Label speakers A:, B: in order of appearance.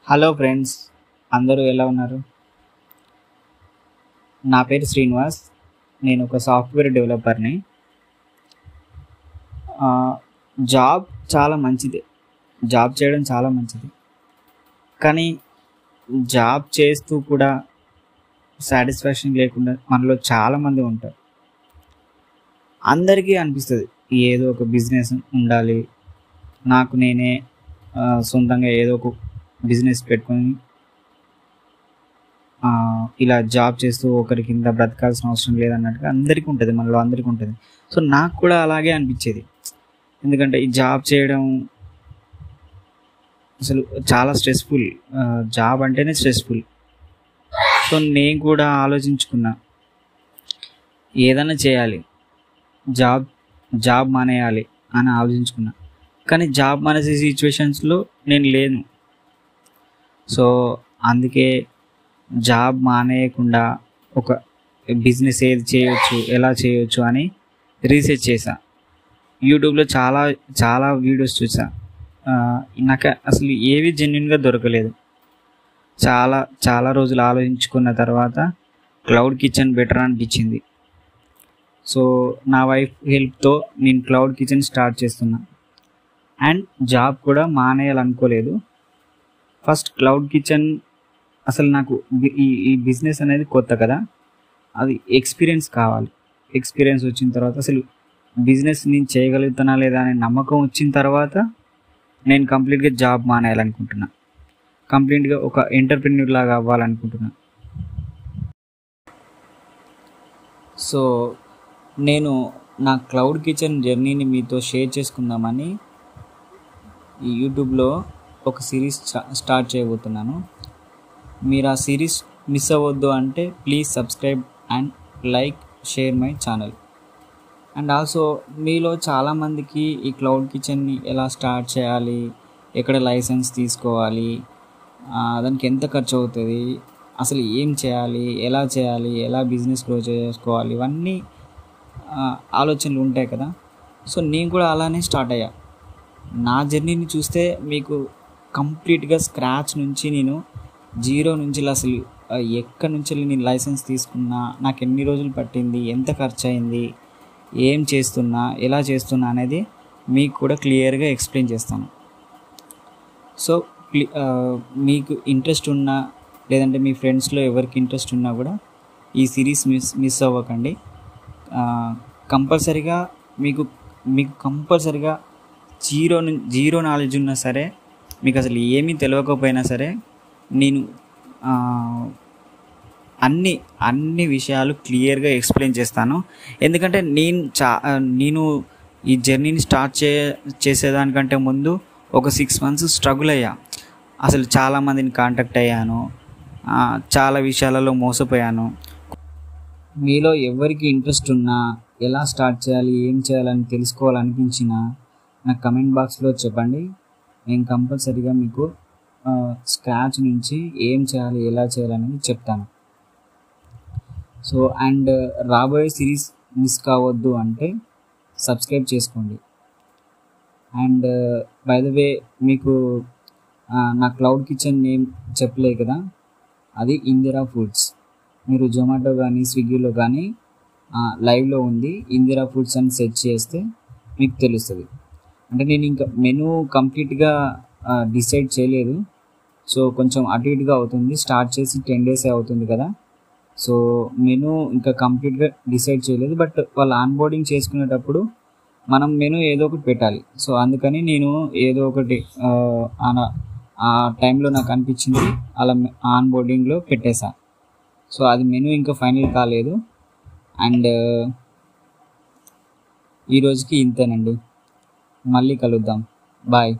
A: Hello friends, అందరూ ఎలా ఉన్నారు? నా పేరు శ్రీనివాస్. నేను ఒక సాఫ్ట్వేర్ డెవలపర్ని. ఆ, జాబ్ చాలా మంచిది. జాబ్ చేయడం చాలా మంచిది. కానీ జాబ్ చేస్తూ కూడా సాటిస్ఫాక్షన్ లేకుండా మనలో చాలామంది ఉంటారు. అందరికీ అనిపిస్తుంది ఏదో ఒక బిజినెస్ ఉండాలి, నాకు నేనే సొంతంగా ఏదో ఒక బిజినెస్ పెట్టుకొని ఇలా జాబ్ చేస్తూ ఒకరి కింద బ్రతకాల్సిన అవసరం లేదన్నట్టుగా అందరికీ ఉంటుంది, మనలో అందరికీ ఉంటుంది. సో నాకు కూడా అలాగే అనిపించేది. ఎందుకంటే ఈ జాబ్ చేయడం అసలు చాలా స్ట్రెస్ఫుల్. జాబ్ అంటేనే స్ట్రెస్ఫుల్. సో నేను కూడా ఆలోచించుకున్నా, ఏదైనా చేయాలి, జాబ్ జాబ్ మానేయాలి అని ఆలోచించుకున్నా. కానీ జాబ్ మానేసే సిచ్యువేషన్స్లో నేను లేను. సో అందుకే జాబ్ మానేయకుండా ఒక బిజినెస్ ఏది చేయొచ్చు, ఎలా చేయొచ్చు అని రీసెర్చ్ చేశా. యూట్యూబ్లో చాలా చాలా వీడియోస్ చూసా. నాకు అసలు ఏవి జెన్యున్గా దొరకలేదు. చాలా చాలా రోజులు ఆలోచించుకున్న తర్వాత క్లౌడ్ కిచెన్ బెటర్ అనిపించింది. సో నా వైఫ్ హెల్ప్తో నేను క్లౌడ్ కిచెన్ స్టార్ట్ చేస్తున్నా. అండ్ జాబ్ కూడా మానేయాలనుకోలేదు. ఫస్ట్ క్లౌడ్ కిచెన్ అసలు నాకు ఈ బిజినెస్ అనేది కొత్త కదా, అది ఎక్స్పీరియన్స్ కావాలి. ఎక్స్పీరియన్స్ వచ్చిన తర్వాత అసలు బిజినెస్ నేను చేయగలుగుతానా లేదా అనే నమ్మకం వచ్చిన తర్వాత నేను కంప్లీట్గా జాబ్ మానేయాలనుకుంటున్నా. కంప్లీట్గా ఒక ఎంటర్‌ప్రెన్యూర్ లాగా అవ్వాలనుకుంటున్నా. సో నేను నా క్లౌడ్ కిచెన్ జర్నీని మీతో షేర్ చేసుకుందామని ఈ యూట్యూబ్లో ఒక సిరీస్ స్టార్ట్ చేయబోతున్నాను. మీరు ఆ సిరీస్ మిస్ అవ్వద్దు అంటే please subscribe and like, share my channel. And also మీలో చాలామందికి ఈ క్లౌడ్ కిచెన్ని ఎలా స్టార్ట్ చేయాలి, ఎక్కడ లైసెన్స్ తీసుకోవాలి, దానికి ఎంత ఖర్చు అవుతుంది, అసలు ఏం చేయాలి, ఎలా బిజినెస్ గ్రో చేసుకోవాలి, ఇవన్నీ ఆలోచనలు ఉంటాయి కదా. సో నేను కూడా అలానే స్టార్ట్ అయ్యా. నా జర్నీని చూస్తే మీకు కంప్లీట్గా స్క్రాచ్ నుంచి, నేను జీరో నుంచి అసలు ఎక్కడి నుంచి నేను లైసెన్స్ తీసుకున్నా, నాకు ఎన్ని రోజులు పట్టింది, ఎంత ఖర్చు అయింది, ఏం చేస్తున్నా, ఎలా చేస్తున్నా అనేది మీకు కూడా క్లియర్గా ఎక్స్ప్లెయిన్ చేస్తాను. సో మీకు ఇంట్రెస్ట్ ఉన్నా లేదంటే మీ ఫ్రెండ్స్లో ఎవరికి ఇంట్రెస్ట్ ఉన్నా కూడా ఈ సిరీస్ మిస్ అవ్వకండి. కంపల్సరిగా మీకు కంపల్సరిగా జీరో నాలెడ్జ్ ఉన్నా సరే, మీకు అసలు ఏమీ తెలియకపోయినా సరే, నేను అన్ని విషయాలు క్లియర్గా ఎక్స్ప్లెయిన్ చేస్తాను. ఎందుకంటే నేను ఈ జర్నీని స్టార్ట్ చేసేదానికంటే ముందు ఒక 6 months స్ట్రగుల్ అయ్యా. అసలు చాలామందిని కాంటాక్ట్ అయ్యాను, చాలా విషయాలలో మోసపోయాను. మీలో ఎవరికి ఇంట్రెస్ట్ ఉన్నా, ఎలా స్టార్ట్ చేయాలి, ఏం చేయాలని తెలుసుకోవాలనిపించినా నాకు కమెంట్ బాక్స్లో చెప్పండి. నేను కంపల్సరీగా మీకు స్క్రాచ్ నుంచి ఏం చేయాలి, ఎలా చేయాలనేది చెప్తాను. సో అండ్ రాబోయే సిరీస్ మిస్ కావద్దు అంటే సబ్స్క్రైబ్ చేసుకోండి. అండ్ బై ద వే, మీకు నా క్లౌడ్ కిచెన్ నేమ్ చెప్పలే కదా, అది ఇందిరా ఫుడ్స్. మీరు జొమాటో కానీ స్విగ్గీలో కానీ లైవ్లో ఉంది, ఇందిరా ఫుడ్స్ అని సెర్చ్ చేస్తే మీకు తెలుస్తుంది. అంటే నేను ఇంకా మెనూ కంప్లీట్గా డిసైడ్ చేయలేదు. సో కొంచెం అటు ఇటుగా అవుతుంది. స్టార్ట్ చేసి 10 days అవుతుంది కదా. సో మెనూ ఇంకా కంప్లీట్గా డిసైడ్ చేయలేదు. బట్ వాళ్ళు ఆన్బోర్డింగ్ చేసుకునేటప్పుడు మనం మెనూ ఏదో ఒకటి పెట్టాలి. సో అందుకని నేను ఏదో ఒకటి ఆ టైంలో నాకు అనిపించింది అలా ఆన్బోర్డింగ్లో పెట్టేసా. సో అది మెనూ ఇంకా ఫైనల్ కాలేదు. అండ్ ఈరోజుకి ఇంతేనండి. మళ్ళీ కలుద్దాం. బాయ్.